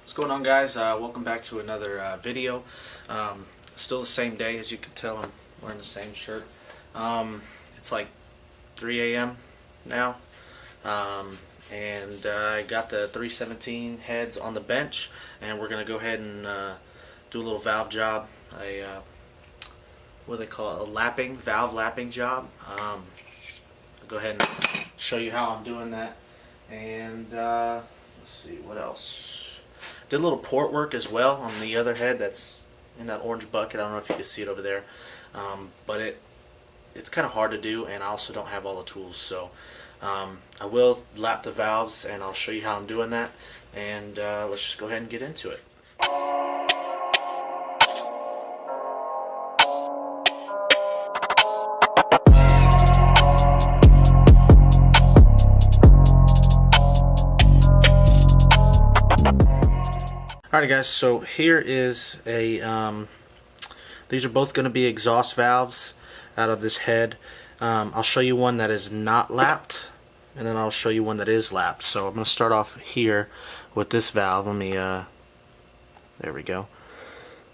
What's going on, guys? Welcome back to another video. Still the same day. As you can tell, I'm wearing the same shirt. It's like 3 a.m. now, and I got the 317 heads on the bench, and we're going to go ahead and do a little valve job. What do they call it? A valve lapping job. I'll go ahead and show you how I'm doing that. And let's see, what else? Did a little port work as well on the other head that's in that orange bucket. I don't know if you can see it over there, but it's kind of hard to do, and I also don't have all the tools. So I will lap the valves, and I'll show you how I'm doing that. And let's just go ahead and get into it. Alright guys, so here is a, these are both going to be exhaust valves out of this head. I'll show you one that is not lapped, and then I'll show you one that is lapped. So I'm going to start off here with this valve. Let me, there we go.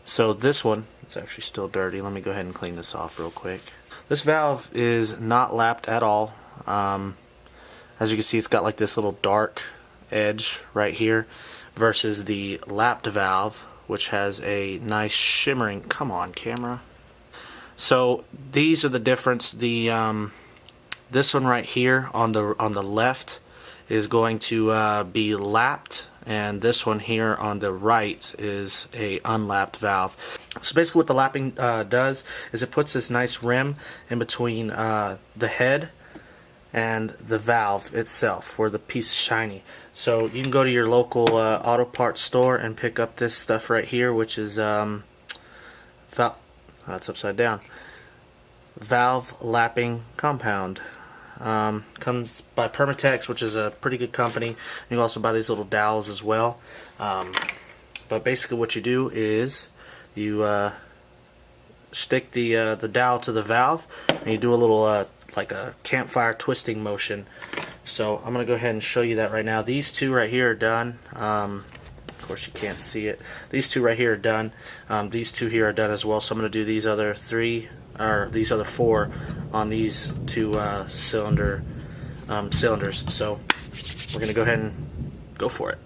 So this one, it's actually still dirty. Let me go ahead and clean this off real quick. This valve is not lapped at all. As you can see, it's got like this little dark edge right here, versus the lapped valve, which has a nice shimmering, come on camera. So these are the difference. The this one right here on the left is going to be lapped, and this one here on the right is a unlapped valve. So basically what the lapping does is it puts this nice rim in between the head and the valve itself, where the piece is shiny. So you can go to your local auto parts store and pick up this stuff right here, which is that's upside down, valve lapping compound. Comes by Permatex, which is a pretty good company. You can also buy these little dowels as well. But basically what you do is you stick the dowel to the valve, and you do a little like a campfire twisting motion. So I'm going to go ahead and show you that right now. These two right here are done. Of course you can't see it. These two right here are done. These two here are done as well. So I'm going to do these other four on these two cylinders. So we're going to go ahead and go for it.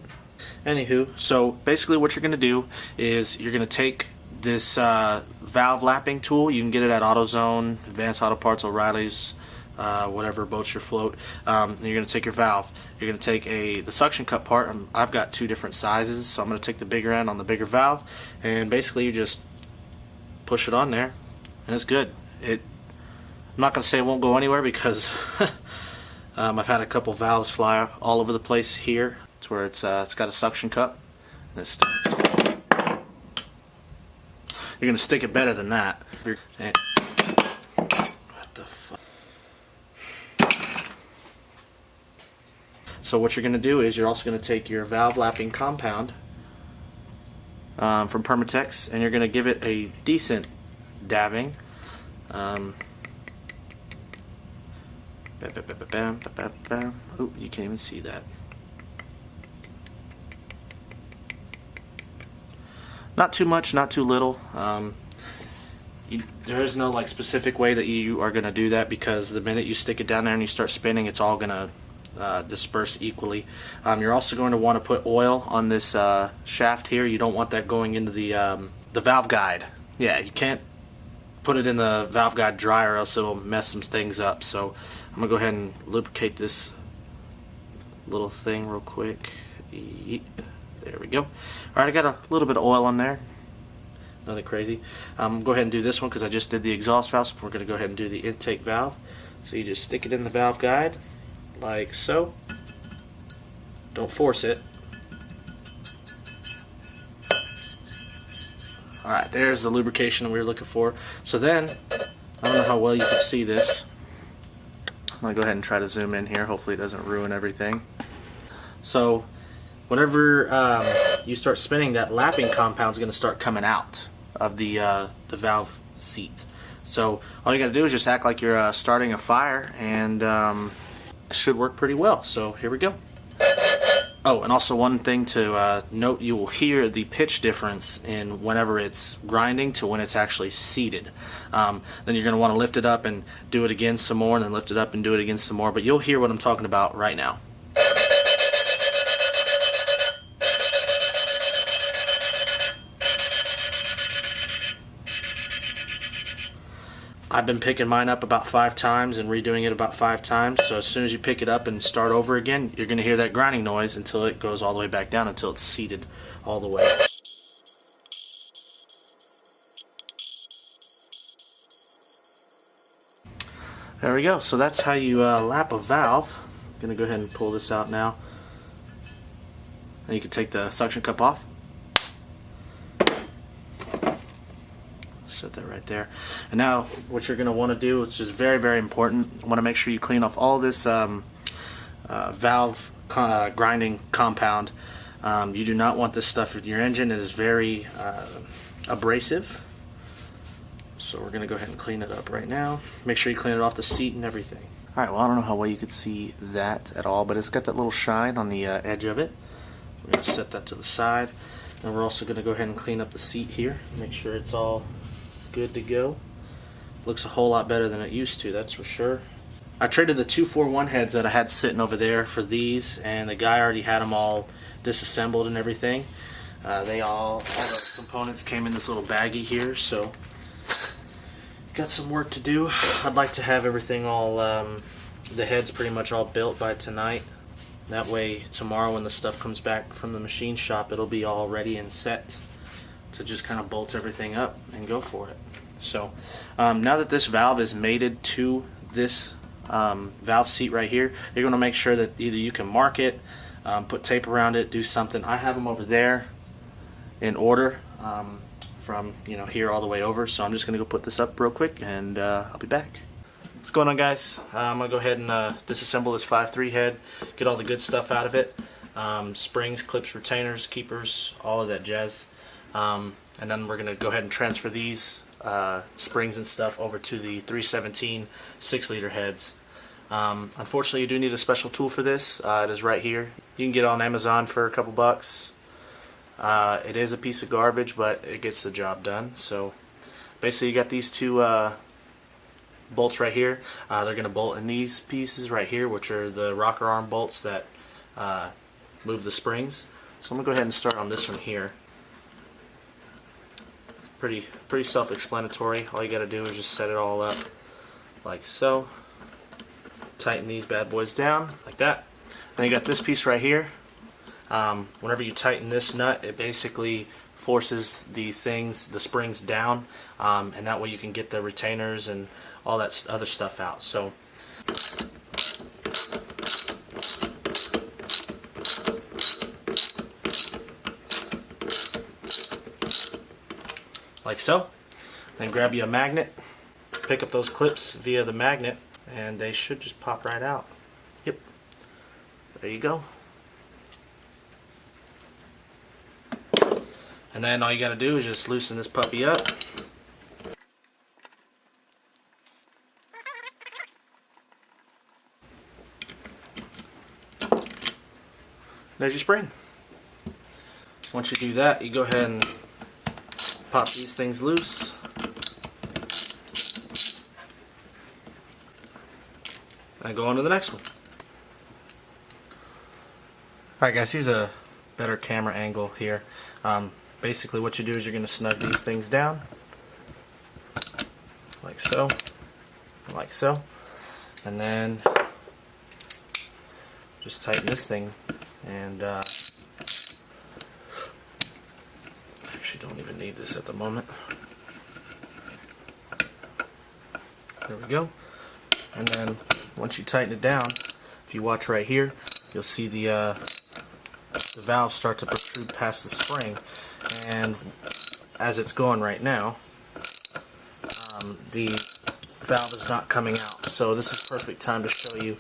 Anywho, so basically what you're going to do is you're going to take this valve lapping tool. You can get it at AutoZone, Advanced Auto Parts, O'Reilly's, whatever boats your float. And you're going to take your valve. You're going to take the suction cup part. I've got two different sizes, so I'm going to take the bigger end on the bigger valve, and basically you just push it on there, and it's good. I'm not going to say it won't go anywhere, because I've had a couple valves fly all over the place here. It's where it's got a suction cup. And you're going to stick it better than that. What the fuck? So what you're going to do is you're also going to take your valve lapping compound from Permatex, and you're going to give it a decent dabbing. Oh, you can't even see that. Not too much, not too little. There is no like specific way that you are going to do that, because the minute you stick it down there and you start spinning, it's all going to disperse equally. You're also going to want to put oil on this shaft here. You don't want that going into the valve guide. Yeah, you can't put it in the valve guide dry, or else it'll mess some things up. So I'm going to go ahead and lubricate this little thing real quick. There we go. Alright, I got a little bit of oil on there. Nothing crazy. Go ahead and do this one, because I just did the exhaust valve, so we're going to go ahead and do the intake valve. So you just stick it in the valve guide, like so. Don't force it. Alright, there's the lubrication we were looking for. So then, I don't know how well you can see this. I'm going to go ahead and try to zoom in here. Hopefully it doesn't ruin everything. So whenever you start spinning, that lapping compound is going to start coming out of the valve seat. So all you got to do is just act like you're starting a fire, and it should work pretty well. So here we go. Oh, and also one thing to note, you will hear the pitch difference in whenever it's grinding to when it's actually seated. Then you're going to want to lift it up and do it again some more, and then lift it up and do it again some more, but you'll hear what I'm talking about right now. I've been picking mine up about 5 times and redoing it about 5 times, so as soon as you pick it up and start over again, you're going to hear that grinding noise until it goes all the way back down, until it's seated all the way. There we go. So that's how you lap a valve. I'm going to go ahead and pull this out now. And you can take the suction cup off. Set that right there. And now what you're going to want to do, which is very, very important, you want to make sure you clean off all this valve grinding compound. You do not want this stuff in your engine. It is very abrasive. So we're going to go ahead and clean it up right now. Make sure you clean it off the seat and everything. Alright, well, I don't know how well you could see that at all, but it's got that little shine on the edge of it. We're going to set that to the side. And we're also going to go ahead and clean up the seat here. Make sure it's all good to go. Looks a whole lot better than it used to, that's for sure. I traded the 241 heads that I had sitting over there for these, and the guy already had them all disassembled and everything. All the components came in this little baggie here, so got some work to do. I'd like to have everything all, the heads pretty much all built by tonight. That way tomorrow when the stuff comes back from the machine shop, it'll be all ready and set to just kind of bolt everything up and go for it. So now that this valve is mated to this valve seat right here, you're going to make sure that either you can mark it, put tape around it, do something. I have them over there in order from here all the way over, so I'm just going to go put this up real quick and I'll be back. What's going on, guys? I'm going to go ahead and disassemble this 5.3 head, get all the good stuff out of it. Springs, clips, retainers, keepers, all of that jazz. And then we're going to go ahead and transfer these springs and stuff over to the 317 6-liter heads. Unfortunately, you do need a special tool for this. It is right here. You can get it on Amazon for a couple bucks. It is a piece of garbage, but it gets the job done. So basically you got these two bolts right here. They're going to bolt in these pieces right here, which are the rocker arm bolts that move the springs. So I'm going to go ahead and start on this one here. Pretty self-explanatory. All you got to do is just set it all up like so. Tighten these bad boys down like that. Then you got this piece right here. Whenever you tighten this nut, it basically forces the springs down, and that way you can get the retainers and all that other stuff out. So like so. Then grab you a magnet, pick up those clips via the magnet, and they should just pop right out. Yep, there you go. And then all you got to do is just loosen this puppy up. There's your spring. Once you do that, you go ahead and pop these things loose. And go on to the next one. Alright guys, here's a better camera angle here. Basically what you do is you're going to snug these things down like so, and like so, and then just tighten this thing, and actually don't even need this at the moment. There we go. And then once you tighten it down, if you watch right here, you'll see the valve start to protrude past the spring, and as it's going right now, the valve is not coming out. So this is perfect time to show you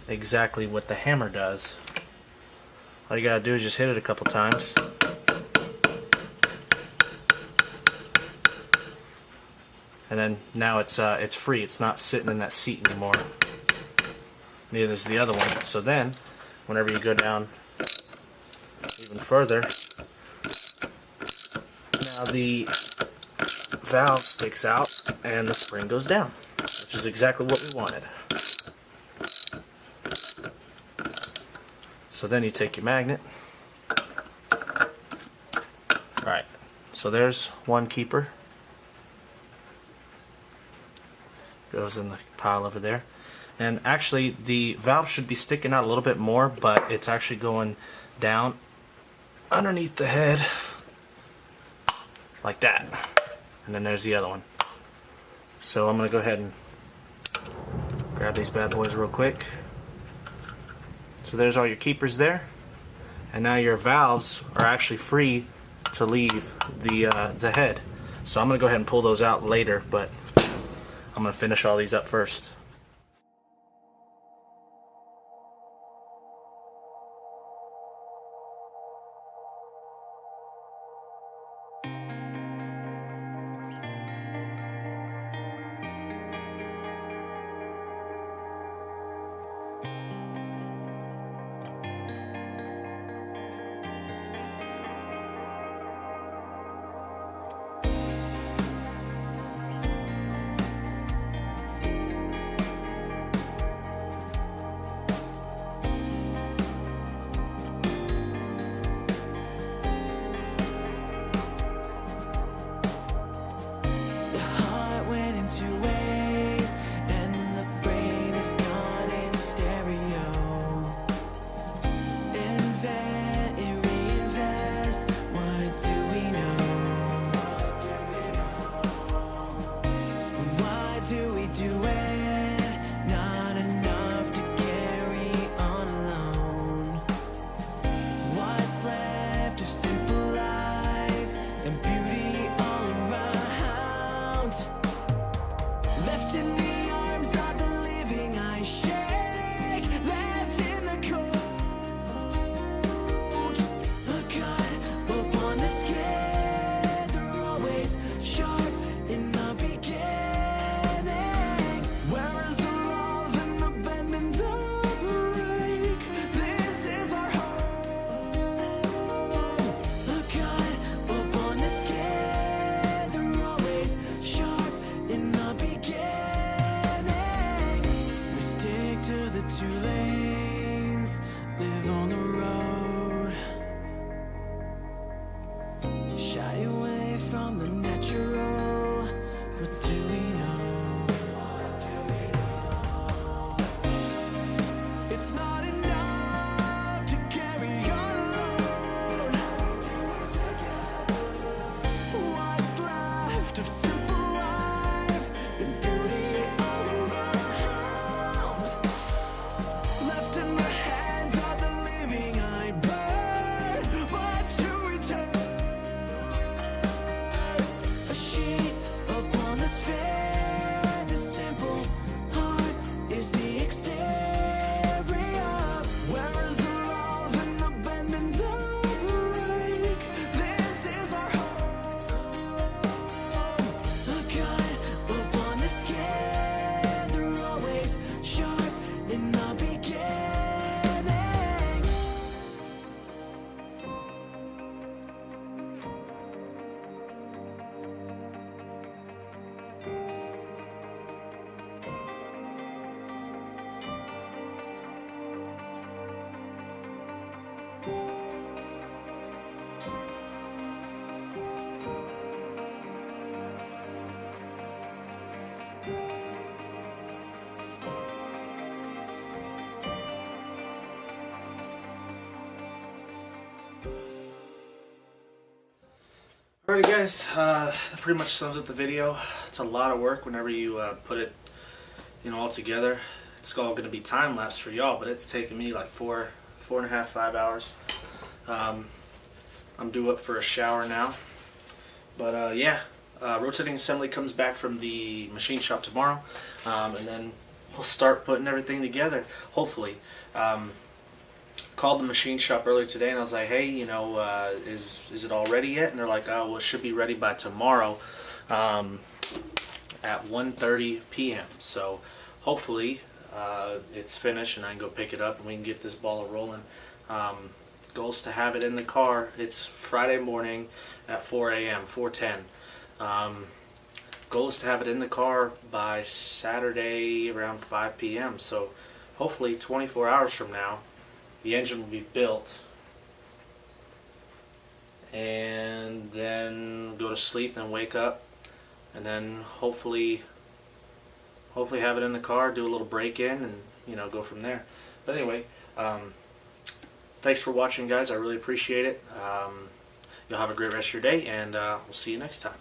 exactly what the hammer does. All you gotta do is just hit it a couple times, and then now it's free. It's not sitting in that seat anymore. Neither is the other one. So then whenever you go down even further, now the valve sticks out and the spring goes down, which is exactly what we wanted. So then you take your magnet. Alright, so there's one keeper. Goes in the pile over there. And actually the valve should be sticking out a little bit more, but it's actually going down underneath the head like that. And then there's the other one. So I'm going to go ahead and grab these bad boys real quick. So there's all your keepers there. And now your valves are actually free to leave the head. So I'm going to go ahead and pull those out later, but I'm going to finish all these up first. Alrighty guys, that pretty much sums up the video. It's a lot of work whenever you put it, all together. It's all going to be time lapse for y'all, but it's taken me like 4.5, 5 hours. I'm due up for a shower now. But yeah, rotating assembly comes back from the machine shop tomorrow, and then we'll start putting everything together, hopefully. Called the machine shop earlier today and I was like, hey, is it all ready yet? And they're like, oh, well, it should be ready by tomorrow at 1:30 p.m. So hopefully it's finished and I can go pick it up and we can get this ball rolling. Goal is to have it in the car. It's Friday morning at 4 a.m., 4:10. Goal is to have it in the car by Saturday around 5 p.m. So hopefully 24 hours from now, the engine will be built, and then go to sleep and wake up, and then hopefully have it in the car, do a little break-in, and go from there. But anyway, thanks for watching, guys. I really appreciate it. You'll have a great rest of your day, and we'll see you next time.